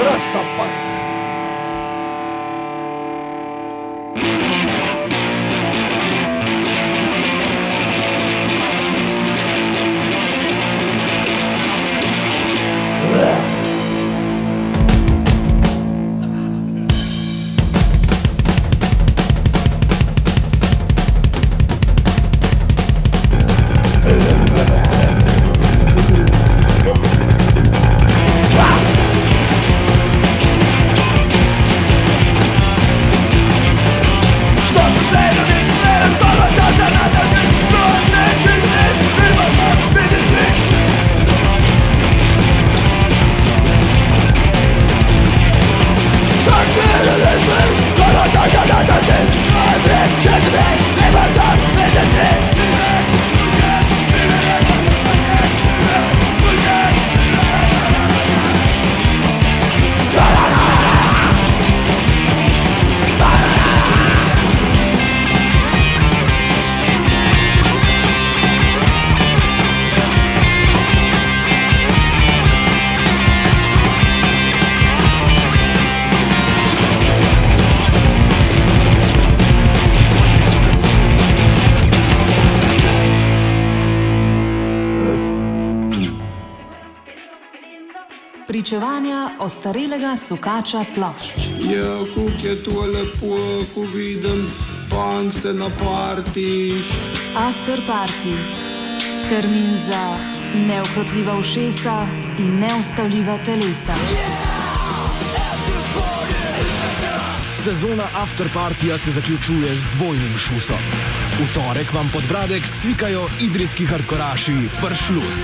Rastapunk. Pričevanja ostarelega sukača plošč. Ja, kako je to lepo, ko vidim punkse na partijih. After party. Termin za neukrotljiva ušesa in neustavljiva telesa. Sezona afterpartija se zaključuje z dvojnim šusom. V torek vam pod Bradek cvikajo idrijski hardkoraši Fršlus.